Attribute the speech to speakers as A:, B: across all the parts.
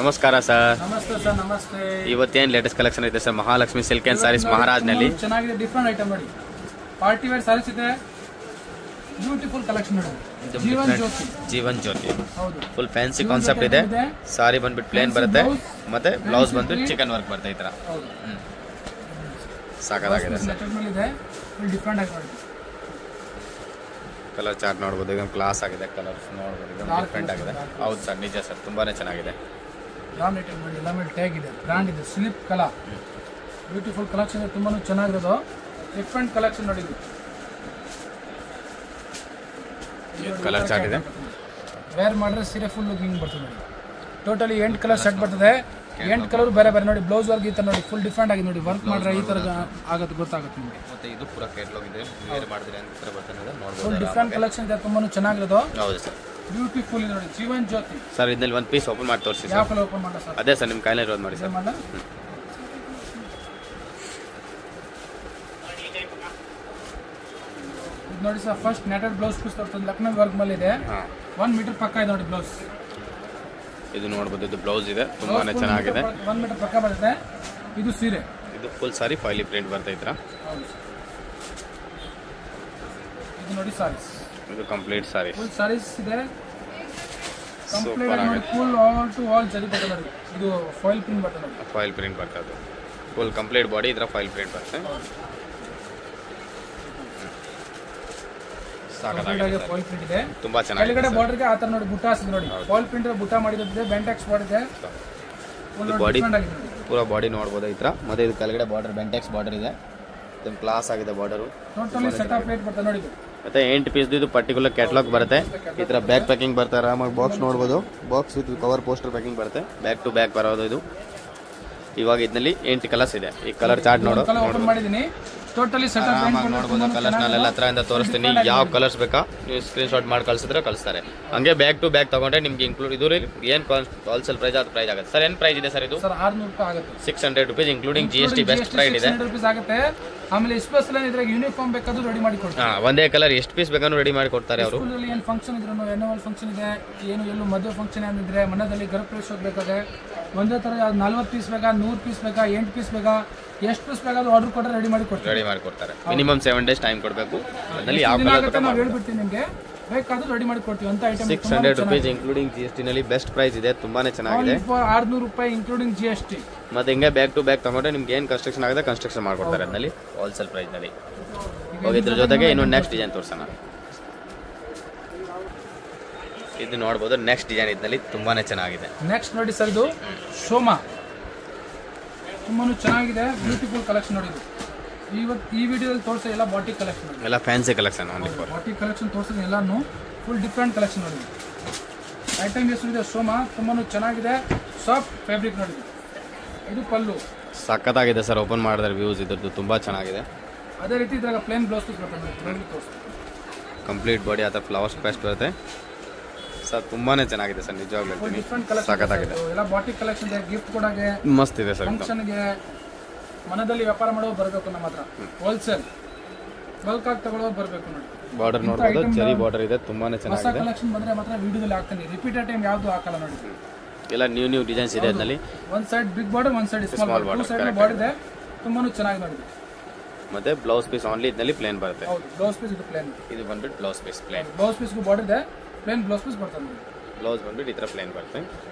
A: ನಮಸ್ಕಾರ ಸರ್.
B: ನಮಸ್ತೆ ಸರ್. ನಮಸ್ತೆ.
A: ಇವತ್ತೇನು ಲೇಟೆಸ್ಟ್ ಕಲೆಕ್ಷನ್ ಇದೆ sir? Mahalakshmi silk and sarees ಮಹಾರಾಜ್ನಲ್ಲಿ
B: ಚೆನ್ನಾಗಿದೆ. ಡಿಫರೆಂಟ್ ಐಟಮ್ ನೋಡಿ. ಪಾರ್ಟಿ ವೇರ್ ಸಾರೀಸ್ ಇದೆ. ಬ್ಯೂಟಿಫುಲ್ ಕಲೆಕ್ಷನ್ ನೋಡಿ. ಜೀವನ್ ಜ್ಯೋತಿ
A: ಹೌದು. ಫುಲ್ ಫ್ಯಾನ್ಸಿ ಕಾನ್ಸೆಪ್ಟ್ ಇದೆ. ಸಾರಿ ಬಂದ್ಬಿಟ್ಟು ಪ್ಲೇನ್ ಬರುತ್ತೆ, ಮತ್ತೆ ಬ್ಲೌಸ್ ಬಂದ್ಬಿಟ್ಟು ಚಿಕನ್ ವರ್ಕ್ ಬರುತ್ತೆ ಈ ತರ. ಸಾಕಾಗಿದೆ ಸರ್.
B: ಡಿಫರೆಂಟ್ ಆಗಿ ನೋಡಿ.
A: ಕಲರ್ ಚಾರ್ಟ್ ನೋಡ್ಬೋದು, ಈಗ ಕ್ಲಾಸ್ ಆಗಿದೆ. ಕಲರ್ಸ್ ನೋಡ್ಬೋದು, ಈಗ ಡಿಫರೆಂಟ್ ಆಗಿದೆ. ಹೌದು ಸರ್, ನಿಜ ಸರ್, ತುಂಬಾನೇ ಚೆನ್ನಾಗಿದೆ.
B: ಟ್ಯಾಗ್ ಇದೆ, ಬ್ರಾಂಡ್ ಇದೆ, ಸ್ಲಿಪ್ ಕಲಾ. ಬ್ಯೂಟಿಫುಲ್ ಕಲೆಕ್ಷನ್, ತುಂಬಾ ಚೆನ್ನಾಗಿರೋದು. ಡಿಫರೆಂಟ್ ಕಲೆಕ್ಷನ್ ನೋಡಿ.
A: ಕಲರ್ ಚಾರ್ಟ್ ಇದೆ.
B: ವೇರ್ ಮಾಡಿದ್ರೆ ಸೀರೆ ಫುಲ್ ಹಿಂಗ್ ಬರ್ತದೆ ನೋಡಿ. ಟೋಟಲಿ 8 ಕಲರ್ ಸೆಟ್ ಬರ್ತದೆ. 8 ಕಲರ್ ಬೇರೆ ಬೇರೆ ನೋಡಿ. ಬ್ಲೌಸ್ ವರ್ಕ್ ಈ ತರ ನೋಡಿ, ಫುಲ್ ಡಿಫರೆಂಟ್ ಆಗಿ ನೋಡಿ. ವರ್ಕ್ ಮಾಡ್ರೆ ಈ ತರ ಆಗುತ್ತೆ, ಗೊತ್ತಾಗುತ್ತೆ ನಿಮಗೆ.
A: ಮತ್ತೆ ಇದು ಪೂರ ಕೇಟಲಾಗ್ ಇದೆ. ವೇರ್ ಮಾಡಿದ್ರೆ ಅಂತ ತರ ಬರ್ತದೆ ನೋಡಬಹುದು.
B: ಫುಲ್ ಡಿಫರೆಂಟ್ ಕಲೆಕ್ಷನ್ ಇದೆ, ತುಂಬಾ ಚೆನ್ನಾಗಿರೋದು.
A: ಹೌದು ಸರ್.
B: ಬ್ಯೂಟಿಫುಲ್ ಇದೆ ನೋಡಿ. ಜೀವನ್ ಜ್ಯೋತಿ
A: ಸರ್, ಇದರಲ್ಲಿ ಒಂದು ಪೀಸ್ ಓಪನ್ ಮಾಡಿ ತೋರಿಸಿ ಸರ್.
B: ಯಾವ ಕಲರ್ ಓಪನ್ ಮಾಡಲ್ಲ ಸರ್?
A: ಅದೇ ಸರ್, ನಿಮ್ಮ ಕೈಲೇ ಇರೋದು ಮಾಡಿ ಸರ್.
B: ನೋಡಿ sir, first netted blouse piece ಬರ್ತದೆ. ಲಕ್ನೋ ವರ್ಕ್ ಮೇಲೆ ಇದೆ. 1 ಮೀಟರ್ ಪಕ್ಕ ಇದೆ ನೋಡಿ ಬ್ಲೌಸ್.
A: ಇದು ನೋಡಬಹುದು, ಇದು ಬ್ಲೌಸ್ ಇದೆ, ತುಂಬಾನೇ ಚೆನ್ನಾಗಿದೆ.
B: 1 ಮೀಟರ್ ಪಕ್ಕ ಬರುತ್ತೆ. ಇದು ಸೀರೆ,
A: ಇದು ಫುಲ್ ಸಾರಿ ಫೈಲಿ ಪ್ರಿಂಟ್ ಬರುತ್ತೆ ಇದ್ರ.
B: ಇದು ನೋಡಿ ಸಾರೀಸ್,
A: ಇದು ಕಂಪ್ಲೀಟ್ ಸಾರಿ,
B: ಫುಲ್ ಸಾರೀಸ್ ಇದೆ. ಕಂಪ್ಲೀಟ್ ನೋಡಿ, ಫುಲ್ ಆಲ್ ಟು ಆಲ್ ಜರಿ ಬರುತ್ತೆ ನೋಡಿ. ಇದು ಫಾಯಿಲ್ ಪ್ರಿಂಟ್ ಬರುತ್ತೆ ನೋಡಿ.
A: ಫಾಯಿಲ್ ಪ್ರಿಂಟ್ ಬರ್ತದೆ. ಫುಲ್ ಕಂಪ್ಲೀಟ್ ಬಾಡಿ ಇದ್ರ ಫಾಯಿಲ್ ಪ್ರಿಂಟ್ ಬರುತ್ತೆ.
B: ಫಾಯಿಲ್ ಪ್ರಿಂಟ್ ಇದೆ,
A: ತುಂಬಾ ಚೆನ್ನಾಗಿದೆ.
B: ಕೆಳಗಡೆ ಬಾರ್ಡರ್ ಗೆ ಆತರ ನೋಡಿ ಬುಟ್ಟ ಹಾಸಿದೆ ನೋಡಿ. ಫಾಯಿಲ್ ಪ್ರಿಂಟ್ ಬುಟ್ಟ ಮಾಡಿರೋದಿದೆ. ಬೆಂಟೆಕ್ಸ್ ಬಾರ್ಡರ್ ಇದೆ.
A: ಬಾಡಿ ಪೂರಾ ಬಾಡಿ ನೋಡಬಹುದು ಈ ತರ. ಮತ್ತೆ ಇದು ಕೆಳಗಡೆ ಬಾರ್ಡರ್ ಬೆಂಟೆಕ್ಸ್ ಬಾರ್ಡರ್ ಇದೆ. ಇದೊಂದು ಕ್ಲಾಸ್ ಆಗಿದೆ border.
B: Totally set of plate ಬರ್ತದೆ ನೋಡಿ.
A: ಮತ್ತೆ 8 ಪೀಸ್ ಇದು ಪರ್ಟಿಕ್ಯುಲರ್ ಕ್ಯಾಟಲಾಗ್ ಬರುತ್ತೆ. ಈ ತರ ಬ್ಯಾಕ್ ಪ್ಯಾಕಿಂಗ್ ಬರುತ್ತೆ. ಆರಾಮಾಗಿ ಬಾಕ್ಸ್ ನೋಡಬಹುದು. Box with cover poster packing ಬರುತ್ತೆ. ಬ್ಯಾಕ್ ಟು ಬ್ಯಾಕ್ ಬರೋದು ಇದು. ಇವಾಗ ಇದರಲ್ಲಿ 8 ಕಲರ್ಸ್ ಇದೆ. ಈ ಕಲರ್ ಚಾರ್ಟ್
B: ಓಪನ್ ಮಾಡಿದೀನಿ. ಟೋಟಲಿ ಸೆಟ್ ಆಫ್ ಪ್ರಿಂಟ್
A: ನೋಡಬಹುದು. ಕಲರ್ಸ್ ನಾನೆಲ್ಲ ಹತ್ರದಿಂದ ತೋರಿಸ್ತೀನಿ. ಯಾವ ಕಲರ್ಸ್ ಬೇಕಾ ನೀವು ಸ್ಕ್ರೀನ್ ಶಾಟ್ ಮಾಡಿ ಕಳಿಸಿದ್ರೆ ಕಳಿಸ್ತಾರೆ. ಹಂಗೆ ಬ್ಯಾಕ್ ಟು ಬ್ಯಾಕ್ ತಗೊಂಡ್ರೆ ನಿಮ್ಗೆ ಇನ್ಕ್ಲೂಡ್ ಇದು ಏನು ಹೋಲ್ಸೇಲ್ ಪ್ರೈಸ್ ಅದು ಪ್ರೈಸ್ ಆಗುತ್ತೆ ಸರ್. ಏನು ಪ್ರೈಸ್ ಇದೆ ಸರ್ ಇದು?
B: ಸರ್ 600 ರೂಪಾಯಿ ಆಗುತ್ತೆ.
A: 600 rupees including GST best price ಇದೆ.
B: 600 ರೂಪಾಯಿ ಆಗುತ್ತೆ. ಆಮೇಲೆ ಸ್ಪೆಷಲ್ ಇದ್ರಾಗ ಯೂನಿಫಾರ್ಮ್ ಬೇಕಾದ್ರೂ ರೆಡಿ ಮಾಡಿ ಕೊಡ್ತಾರೆ.
A: ಒಂದೇ ಕಲರ್ ಎಷ್ಟು ಪೀಸ್ ಬೇಕಾದ್ರೂ ರೆಡಿ ಮಾಡಿ ಕೊಡ್ತಾರೆ ಅವರು.
B: ಸ್ಕೂಲಲ್ಲಿ ಏನು ಫಂಕ್ಷನ್ ಇದ್ರು, ಎನ್ಯುವಲ್ ಫಂಕ್ಷನ್ ಇದೆ, ಏನು ಎಲ್ಲೂ ಮದುವೆ ಫಂಕ್ಷನ್ ಏನಿದ್ರೆ, ಮನೆಯಲ್ಲಿ ಗೃಹ ಪ್ರವೇಶ ಹೋಗ್ಬೇಕಾದ್ರೆ ಒಂದೇ ತರ 40 ಪೀಸ್ ಬೇಕಾ, 100 ಪೀಸ್ ಬೇಕಾ, 8 ಪೀಸ್ ಬೇಕಾ, ಎಷ್ಟು ಪೀಸ್ ಬೇಕಾದ್ರೂ ಆರ್ಡರ್ ಕೊಟ್ಟರೆ ರೆಡಿ ಮಾಡಿ ಕೊಡ್ತಾರೆ. ಮಿನಿಮಮ್ 7 ಡೇಸ್ ಟೈಮ್ ಕೊಡಬೇಕು. ಅದರಲ್ಲಿ ಯಾವ ಕಲರ್ ಬೇಕಾ ನಾವು ಹೇಳ್ಬಿಡ್ತೀವಿ ನಿಮಗೆ, ಬೇಕಾದ್ರೂ ರೆಡಿ ಮಾಡಿ ಕೊಡ್ತೀವಿ ಅಂತ ಐಟಮ್.
A: 600 ರೂಪೀಸ್ ಇನ್ಕ್ಲೂಡಿಂಗ್ GST ನಲ್ಲಿ ಬೆಸ್ಟ್ ಪ್ರೈಸ್ ಇದೆ. ತುಂಬಾನೇ ಚೆನ್ನಾಗಿದೆ.
B: 600 ರೂಪಾಯಿ ಇನ್ಕ್ಲೂಡಿಂಗ್ GST.
A: ಮತ್ತೆ ಹಿಂಗೆ ಬ್ಯಾಕ್ ಟು ಬ್ಯಾಕ್ ತಗೊಂಡ್ರೆ ನಿಮ್ಗೆ ಏನು ಕನ್ಸ್ಟ್ರಕ್ಷನ್ ಆಗಿದೆ ಕನ್ಸ್ಟ್ರಕ್ಷನ್ ಮಾಡ್ಕೊಡ್ತಾರೆ ಅದರಲ್ಲಿ ಹೋಲ್ಸೇಲ್ ಪ್ರೈಸ್ ನಲ್ಲಿ. ಇದ್ರ ಜೊತೆಗೆ ಇನ್ನೊಂದು ನೆಕ್ಸ್ಟ್ ಡಿಸೈನ್ ತೋರಿಸೋಣ. ಇದು ನೋಡಬಹುದು, ನೆಕ್ಸ್ಟ್ ಡಿಸೈನ್ ಇದರಲ್ಲಿ ತುಂಬಾನೇ ಚೆನ್ನಾಗಿದೆ.
B: ನೆಕ್ಸ್ಟ್ ನೋಡಿ ಸರ್, ಇದು ಶೋಮಾ, ತುಂಬಾನು ಚೆನ್ನಾಗಿದೆ. ಬ್ಯೂಟಿಫುಲ್ ಕಲೆಕ್ಷನ್ ನೋಡಿ. ಇವತ್ತು ಈ ವಿಡಿಯೋದಲ್ಲಿ ತೋರಿಸೋ ಎಲ್ಲ ಬಾಟಿಕ್ ಕಲೆಕ್ಷನ್,
A: ಎಲ್ಲ ಫ್ಯಾನ್ಸಿ ಕಲೆಕ್ಷನ್.
B: ಬಾಟಿಕ್ ಕಲೆಕ್ಷನ್ ತೋರಿಸೋದು ಎಲ್ಲಾನು ಫುಲ್ ಡಿಫ್ರೆಂಟ್ ಕಲೆಕ್ಷನ್ ನೋಡಿ. ಐಟಮ್ ಹೆಸರಿದೆ ಶೋಮಾ, ತುಂಬಾನು ಚೆನ್ನಾಗಿದೆ. ಸಾಫ್ಟ್ ಫ್ಯಾಬ್ರಿಕ್ ನೋಡಿ. ಇದು ಪಲ್ಲು
A: ಸಖತ್ತಾಗಿದೆ ಸರ್. ಓಪನ್ ಮಾಡಿದ್ರೆ ವ್ಯೂಸ್ ಇದ್ರದ್ದು ತುಂಬಾ ಚೆನ್ನಾಗಿದೆ.
B: ಅದೇ ರೀತಿ ಇದ್ರಾಗ ಪ್ಲೇನ್ ಬ್ಲೌಸ್ ಪೀಸ್ ಬರ್ತದೆ.
A: ಕಂಪ್ಲೀಟ್ ಬಾಡಿ ಆತ ಫ್ಲವರ್ಸ್ ಪೇಸ್ಟ್ ಬರುತ್ತೆ ಸರ್. ತುಂಬಾನೇ ಚೆನ್ನಾಗಿದೆ ಸರ್, ನಿಜವಾಗ್ಲೂ ಸಖತ್ತಾಗಿದೆ.
B: ಎಲ್ಲ ಬಾಟಿಕ್ ಕಲೆಕ್ಷನ್ ಇದೆ. ಗಿಫ್ಟ್ ಕೊಡಾಗೆ
A: ಮಸ್ತ್ ಇದೆ ಸರ್.
B: ಫಂಕ್ಷನ್ಗೆ, ಮನದಲ್ಲಿ ವ್ಯಾಪಾರ ಮಾಡೋರು ಬರಬೇಕು ನಮ್ಮ ಹತ್ರ. ಹೋಲ್ಸೇಲ್ ಬಲ್ಕ್ ಆಗಿ ತಗೊಳ್ಳೋರು ಬರಬೇಕು ನೋಡಿ.
A: ಬಾರ್ಡರ್ ನೋಡಬಹುದು, ಚೆರಿ ಬಾರ್ಡರ್ ಇದೆ, ತುಂಬಾನೇ ಚೆನ್ನಾಗಿದೆ.
B: ಹೊಸ ಕಲೆಕ್ಷನ್ ಬಂದ್ರೆ ಮಾತ್ರ ವಿಡಿಯೋದಲ್ಲಿ ಹಾಕ್ತೀನಿ. ರಿಪೀಟೆಡ್ ಟೈಮ್ ಯಾವುದು ಹಾಕಲ್ಲ ನೋಡಿ.
A: ಎಲ್ಲ ನ್ಯೂ ಡಿಸೈನ್ಸ್ ಇದೆ ಅದರಲ್ಲಿ.
B: ಒಂದು ಸೈಡ್ ಬಿಗ್ ಬಾರ್ಡರ್, ಒಂದು side small border. Side border ಇದೆ, ತುಂಬಾನು ಚೆನ್ನಾಗಿ ನೋಡಿ.
A: ಮತ್ತೆ ಬ್ಲೌಸ್ ಪೀಸ್ ಆನ್ಲಿ ಇದರಲ್ಲಿ ಪ್ಲೇನ್ ಬರುತ್ತೆ.
B: ಹೌದು, ಬ್ಲೌಸ್ ಪೀಸ್ ಇದು ಪ್ಲೇನ್.
A: ಇದು ಬಂದ್ಬಿಟ್ಟು blouse piece plain.
B: Blouse piece border ಇದೆ, ಪ್ಲೇನ್ ಬ್ಲೌಸ್ ಪೀಸ್ ಬರ್ತದೆ ನೋಡಿ.
A: ಬ್ಲೌಸ್ ಬಂದ್ಬಿಟ್ಟು ಈ ತರ ಪ್ಲೇನ್ ಬರುತ್ತೆ.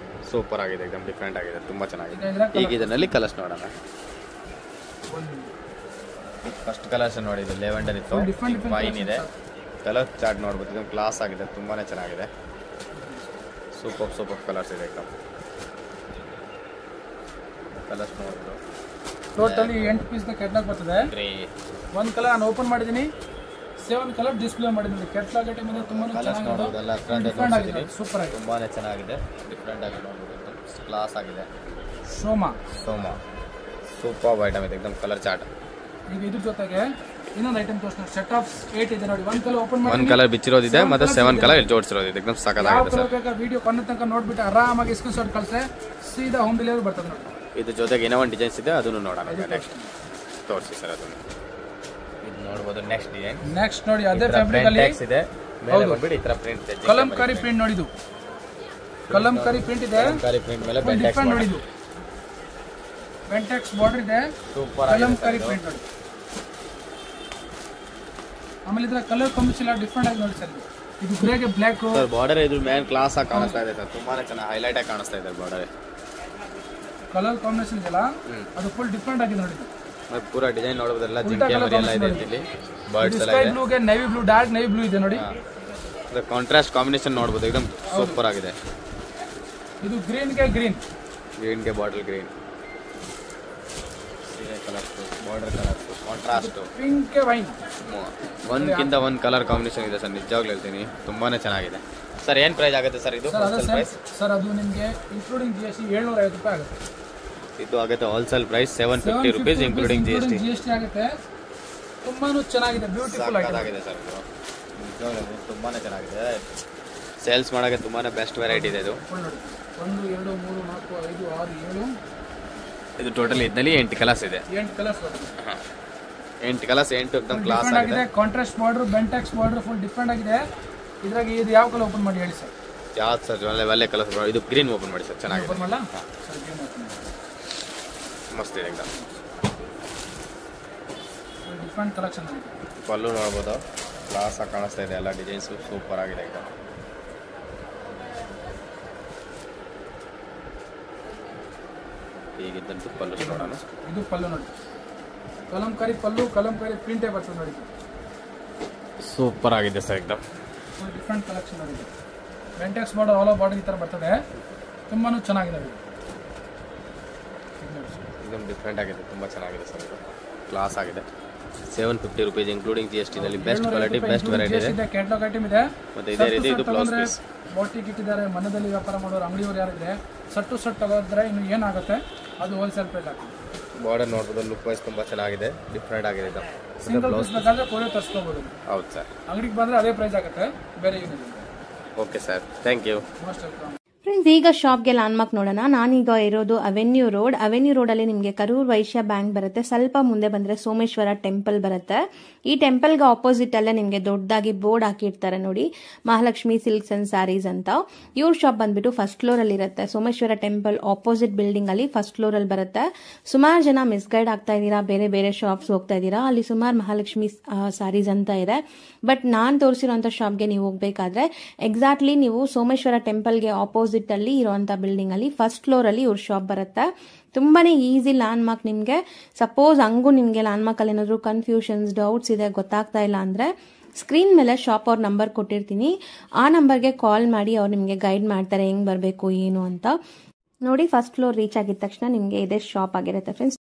A: ಸೂಪರ್ ಆಗಿದೆ, एकदम ಡಿಫರೆಂಟ್ ಆಗಿದೆ, ತುಂಬಾ ಚೆನ್ನಾಗಿದೆ. ಈಗ ಇದರಲ್ಲಿ ಕಲರ್ಸ್ ನೋಡೋಣ. ಫಸ್ಟ್ ಕಲರ್ಸ್ ನೋಡಿ, ಇದು ಲೆವೆಂಡರ್ ಇತ್ತು, ವೈನ್ ಇದೆ. ಕಲರ್ ಚಾರ್ಟ್ ನೋಡ್ಬೋದು, ಇದು ಕ್ಲಾಸ್ ಆಗಿದೆ, ತುಂಬಾನೇ ಚೆನ್ನಾಗಿದೆ. ಸೂಪರ್ ಕಲರ್ಸ್ ಇದೆ. ಕಲರ್ಸ್ ನೋಡ್ಬೋದು.
B: ಟೋಟಲಿ 8 ಪೀಸ್ ಕೆಟ್ಲಾಗ್ ಬರ್ತದೆ. ಒಂದು ಕಲರ್ ನಾನು ಓಪನ್ ಮಾಡಿದ್ದೀನಿ, 7 ಕಲರ್ ಡಿಸ್ಪ್ಲೇ ಮಾಡಿದ್ದೀನಿ. ಕೆಟ್ಲಾಗ್ ಐಟಮ್ ಇದೆ, ತುಂಬಾನೇ ಚೆನ್ನಾಗಿದೆ. ಸೂಪರ್ ಆಗಿದೆ,
A: ತುಂಬಾನೇ ಚೆನ್ನಾಗಿದೆ, ಡಿಫರೆಂಟ್ ಆಗಿ ನೋಡ್ಬೋದು. ಕ್ಲಾಸ್ ಆಗಿದೆ.
B: ಶೋಮಾ
A: ಸೂಪರ್ ಐಟಮ್ ಇದೆ, एकदम ಕಲರ್ ಚಾರ್ಟ್.
B: ಈಗ ಇದ್ರ ಜೊತೆಗೆ ಇನ್ನೊಂದು ಐಟಮ್ ತೋರಿಸ್ತೀನಿ. ಸೆಟ್ ಆಫ್ 8 ಇದೆ ನೋಡಿ. ಒಂದು ಕಲರ್ ಓಪನ್ ಮಾಡಿ,
A: 1 ಕಲರ್ ಬಿಚ್ಚಿರೋದಿದೆ, ಮತ್ತೆ 7 ಕಲರ್ ಜೋಡಿಸಿರೋದಿದೆ. एकदम ಸಖತ್ತಾಗಿದೆ ಸರ್.
B: ಬೇಕಾ ವಿಡಿಯೋ ಕೊನೆ ತನಕ ನೋಡ್ಬಿಟ್ಟು ಆರಾಮಾಗಿ ಸ್ಕ್ರೀನ್ ಶಾಟ್ ಕಳಿಸ್ರೆ ಸೀದಾ ಹೋಮ್ ಡೆಲಿವರಿ ಬರ್ತದೆ ನೋಡಿ.
A: ಇದ್ರ ಜೊತೆಗೆ ಇನ್ನೂ ಒಂದು ಡಿಸೈನ್ಸ್ ಇದೆ, ಅದನ್ನು ನೋಡೋಣ. ನೆಕ್ಸ್ಟ್ ತೋರಿಸಿ ಸರ್. ಅದನ್ನು ಇದು ನೋಡಬಹುದು. Next design.
B: ನೆಕ್ಸ್ಟ್ ನೋಡಿ, ಅದೇ ಫ್ಯಾಬ್ರಿಕ್ ಅಲ್ಲಿ
A: ಇದೆ, ಮೇಲೆ ಬಂದ್ಬಿಟ್ಟು ಈ ತರ ಪ್ರಿಂಟ್ ಇದೆ.
B: ಕಲಂಕಾರಿ ಪ್ರಿಂಟ್ ನೋಡಿ. ಇದು ಕಲಂಕಾರಿ ಪ್ರಿಂಟ್ ಇದೆ,
A: ಪ್ರಿಂಟ್ ಮೇಲೆ
B: ಡಿಫ್ರೆಂಟ್ ನೋಡಿ. ಇದು ಬೆಂಟೆಕ್ಸ್ ಬಾರ್ಡರ್ ಇದೆ, ಕಲಂಕಾರಿ ಪ್ರಿಂಟ್ ನೋಡಿ. ಆಮೇಲೆ ಇದರ ಕಲರ್ ಕಾಂಬಿನೇಷನ್ ಡಿಫ್ರೆಂಟ್ ಆಗಿ ನೋಡಿ ಸರ್. ಇದು ಗ್ರೇಗೆ ಬ್ಲ್ಯಾಕ್
A: ಬಾರ್ಡರ್ ಇದ್ರ ಮೇಲೆ ಕ್ಲಾಸ್ ಆಗಿ ಕಾಣಿಸ್ತಾ ಇದೆ ಸರ್. ತುಂಬಾನೇ ಚೆನ್ನಾಗಿ ಹೈಲೈಟ್ ಆಗಿ ಕಾಣಿಸ್ತಾ ಇದೆ ಬಾರ್ಡರ್.
B: ಕಲರ್ ಕಾಂಬಿನೇಷನ್ ಇದೆಲ್ಲ ಅದು ಫುಲ್ ಡಿಫ್ರೆಂಟ್ ಆಗಿದೆ ನೋಡಿ.
A: ಪೂರಾ ಡಿಸೈನ್ ನೋಡಬಹುದಲ್ಲ, ಜಿಂಕೆ ಮರಿ ಎಲ್ಲ ಇದೆ ಇಲ್ಲಿ. ಬರ್ಡ್ಸ್ ಎಲ್ಲ
B: ಸ್ಕೈ
A: ಇದೆ.
B: ಬ್ಲೂಗೆ navy blue, dark navy blue ಇದೆ ನೋಡಿ.
A: ಇದು ಕಾಂಟ್ರಾಸ್ಟ್ ಕಾಂಬಿನೇಷನ್ ನೋಡಬಹುದು, एकदम ಸೂಪರ್ ಆಗಿದೆ.
B: ಇದು ಗ್ರೀನ್ ಗೆ ಗ್ರೀನ್,
A: ಗ್ರೀನ್ ಗೆ ಬಾಟಲ್ ಗ್ರೀನ್, ಸೀರೆ colour, border colour contrast,
B: pink ಗೆ ವೈನ್.
A: ಒಂದಕ್ಕಿಂತ ಒಂದು ಕಲರ್ ಕಾಂಬಿನೇಷನ್ ಇದೆ ಸರ್. ನಿಜವಾಗ್ಲೂ ಹೇಳ್ತೀನಿ ತುಂಬಾನೇ ಚೆನ್ನಾಗಿದೆ ಸರ್. ಏನು ಪ್ರೈಸ್ ಆಗುತ್ತೆ ಸರ್ ಇದು?
B: ಸರ್ ಅದು ನಿಮಗೆ ಇನ್ಕ್ಲೂಡಿಂಗ್ GST 750 ರೂಪಾಯಿ ಆಗುತ್ತೆ.
A: ಇದು ಆಗುತ್ತೆ wholesale price 750 rupees including GST
B: ಆಗುತ್ತೆ. ತುಂಬಾನು ಚೆನ್ನಾಗಿದೆ, ಬ್ಯೂಟಿಫುಲ್
A: ಆಗಿದೆ ಸರ್. ಇದು ನಿಜವಾಗ್ಲೂ ತುಂಬಾನೇ ಚೆನ್ನಾಗಿದೆ. ಸೇಲ್ಸ್ ಮಾಡೋಕ್ಕೆ ತುಂಬಾನೇ ಬೆಸ್ಟ್ ವೆರೈಟಿ ಇದೆ ಇದು.
B: 1 2 3 4 5 6 7
A: ಇದು ಟೋಟಲ್ ಇದರಲ್ಲಿ 8 ಕಲರ್ಸ್ ಇದೆ.
B: 8 ಕಲರ್ಸ್ ಬರುತ್ತೆ.
A: 8 ಕಲರ್ಸ್, 8 एकदम ಕ್ಲಾಸ್ ಆಗಿದೆ.
B: Contrast border, Bentex border full different ಆಗಿದೆ. ಇದ್ರಾಗ ಇದು ಯಾವ ಕಲರ್ ಓಪನ್ ಮಾಡಿ ಹೇಳಿ ಸರ್?
A: ಯಾವ್ದು ಸರ್? ಒಳ್ಳೆ ಕಲರ್ಸ್. ಇದು ಗ್ರೀನ್ ಓಪನ್ ಮಾಡಿ ಸರ್, ಚೆನ್ನಾಗಿದೆ.
B: ಓಪನ್ ಮಾಡಲ್ಲ ಸರ್? ಗ್ರೀನ್ ಓಪನ್ ಮಾಡಿ,
A: ಮಸ್ತ್ ಇದೆ एकदम.
B: ಡಿಫರೆಂಟ್ ಕಲೆಕ್ಷನ್ ಇದೆ.
A: ಪಲ್ಲು ನೋಡ್ಬೋದು, ಕ್ಲಾಸ್ ಆಗಿ ಕಾಣಿಸ್ತಾ ಇದೆ. ಎಲ್ಲ ಡಿಸೈನ್ಸ್ ಸೂಪರ್ ಆಗಿದೆ एकदम. ಹೀಗಿದ್ದಂತೂ ಪಲ್ಲು ನೋಡೋಣ.
B: ಇದು ಪಲ್ಲು ನೋಡಿ, ಕಲಂಕಾರಿ ಪಲ್ಲು, ಕಲಂಕಾರಿ ಪ್ರಿಂಟೇ ಬರ್ತದೆ ನೋಡಿ.
A: ಸೂಪರ್ ಆಗಿದೆ ಸರ್ एकदम.
B: ಡಿಫರೆಂಟ್ ಕಲೆಕ್ಷನ್ ನೋಡಿ. Bentex border, all over border ಈ ಥರ ಬರ್ತದೆ. ತುಂಬಾನು ಚೆನ್ನಾಗಿದೆ.
A: एकदम ಡಿಫರೆಂಟ್ ಆಗಿದೆ, ತುಂಬ ಚೆನ್ನಾಗಿದೆ ಸರ್. ಇದು ಕ್ಲಾಸ್ ಆಗಿದೆ. 750 ರೂಪೀಸ್ ಇನ್ಕ್ಲೂಡಿಂಗ್ GST ನಲ್ಲಿ ಬೆಸ್ಟ್ ಕ್ವಾಲಿಟಿ, ಬೆಸ್ಟ್ ವೆರೈಟಿ ಇದೆ.
B: ಕ್ಯಾಟಲಾಗ್ ಐಟಮ್ ಇದೆ.
A: ಮತ್ತೆ ಇದೇ ರೀತಿ ಇದು ಬ್ಲೌಸ್ ಪೀಸ್.
B: ಬಾಟಿಕ್ ಇಟ್ಟಿದ್ದಾರೆ. ಮನೆಯಲ್ಲಿ ವ್ಯಾಪಾರ ಮಾಡೋರು, ಅಂಗಡಿಯವರು ಯಾರಿದ್ರೆ ಸಟ್ಟು ತಗೋದ್ರೆ ಇನ್ನು ಏನಾಗುತ್ತೆ, ಅದು ಹೋಲ್ಸೇಲ್ ಪ್ರೈಸ್ ಆಗ್ತದೆ.
A: ಬಾರ್ಡರ್ ನೋಡ್ಬೋದು, ಲುಕ್ ವೈಸ್ ತುಂಬ ಚೆನ್ನಾಗಿದೆ, ಡಿಫರೆಂಟ್ ಆಗಿದೆ. ಇದು
B: ಸಿಂಗಲ್ ಪೀಸ್ ಬೇಕಾದ್ರೆ ಕೊರಿಯರ್ ತರಿಸ್ಕೋಬಹುದು.
A: ಹೌದು ಸರ್.
B: ಅಂಗಡಿಗೆ ಬಂದ್ರೆ ಅದೇ ಪ್ರೈಸ್ ಆಗುತ್ತೆ, ಬೇರೆ ಏನಿಲ್ಲ.
A: Okay sir, thank you.
B: Most welcome.
C: Friends, ಈಗ ಶಾಪ್ಗೆ ಲ್ಯಾಂಡ್ಮಾರ್ಕ್ ನೋಡೋಣ. ನಾನೀಗ ಇರೋದು ಅವೆನ್ಯೂ ರೋಡಲ್ಲಿ ನಿಮಗೆ ಕರೂರ್ ವೈಶ್ಯ ಬ್ಯಾಂಕ್ ಬರುತ್ತೆ. ಸ್ವಲ್ಪ ಮುಂದೆ ಬಂದರೆ ಸೋಮೇಶ್ವರ ಟೆಂಪಲ್ ಬರುತ್ತೆ. ಈ ಟೆಂಪಲ್ಗೆ ಆಪೋಸಿಟ್ ಅಲ್ಲೇ ನಿಮಗೆ ದೊಡ್ಡದಾಗಿ ಬೋರ್ಡ್ ಹಾಕಿರ್ತಾರೆ ನೋಡಿ, ಮಹಾಲಕ್ಷ್ಮಿ ಸಿಲ್ಕ್ಸ್ ಅಂಡ್ ಸ್ಯಾರೀಸ್ ಅಂತ. ಇವ್ರ ಶಾಪ್ ಬಂದ್ಬಿಟ್ಟು ಫಸ್ಟ್ ಫ್ಲೋರ್ ಅಲ್ಲಿ ಇರುತ್ತೆ. ಸೋಮೇಶ್ವರ ಟೆಂಪಲ್ ಆಪೋಸಿಟ್ ಬಿಲ್ಡಿಂಗ್ ಅಲ್ಲಿ ಫಸ್ಟ್ ಫ್ಲೋರ್ ಅಲ್ಲಿ ಬರುತ್ತೆ. ಸುಮಾರು ಜನ ಮಿಸ್ಗೈಡ್ ಆಗ್ತಾ ಇದ್ದೀರಾ, ಬೇರೆ ಬೇರೆ ಶಾಪ್ಸ್ ಹೋಗ್ತಾ ಇದ್ದೀರಾ. ಅಲ್ಲಿ ಸುಮಾರು ಮಹಾಲಕ್ಷ್ಮಿ ಸ್ಯಾರೀಸ್ ಅಂತ ಇದೆ. ಬಟ್ ನಾನು ತೋರಿಸಿರೋಂಥ ಶಾಪ್ಗೆ ನೀವು ಹೋಗ್ಬೇಕಾದ್ರೆ ಎಕ್ಸಾಕ್ಟ್ಲಿ ನೀವು ಸೋಮೇಶ್ವರ ಟೆಂಪಲ್ಗೆ ಆಪೋಸಿಟ್ ಅಲ್ಲಿ ಇರುವಂತ ಬಿಲ್ಡಿಂಗ್ ಅಲ್ಲಿ ಫಸ್ಟ್ ಫ್ಲೋರ್ ಅಲ್ಲಿ ಇವ್ರ ಶಾಪ್ ಬರುತ್ತೆ. ತುಂಬಾನೇ ಈಸಿ ಲ್ಯಾಂಡ್ ಮಾರ್ಕ್. ನಿಮ್ಗೆ ಸಪೋಸ್ ಹಂಗೂ ನಿಮ್ಗೆ ಲ್ಯಾಂಡ್ ಮಾರ್ಕ್ ಅಲ್ಲಿ ಏನಾದ್ರು ಕನ್ಫ್ಯೂಷನ್ಸ್, ಡೌಟ್ಸ್ ಇದೆ, ಗೊತ್ತಾಗ್ತಾ ಇಲ್ಲ ಅಂದ್ರೆ ಸ್ಕ್ರೀನ್ ಮೇಲೆ ಶಾಪ್ ಅವ್ರ ನಂಬರ್ ಕೊಟ್ಟಿರ್ತೀನಿ. ಆ ನಂಬರ್ಗೆ ಕಾಲ್ ಮಾಡಿ ಅವ್ರು ನಿಮ್ಗೆ ಗೈಡ್ ಮಾಡ್ತಾರೆ ಹೆಂಗ್ ಬರಬೇಕು ಏನು ಅಂತ. ನೋಡಿ, ಫಸ್ಟ್ ಫ್ಲೋರ್ ರೀಚ್ ಆಗಿದ ತಕ್ಷಣ ನಿಮ್ಗೆ ಇದೇ ಶಾಪ್ ಆಗಿರುತ್ತೆ ಫ್ರೆಂಡ್ಸ್.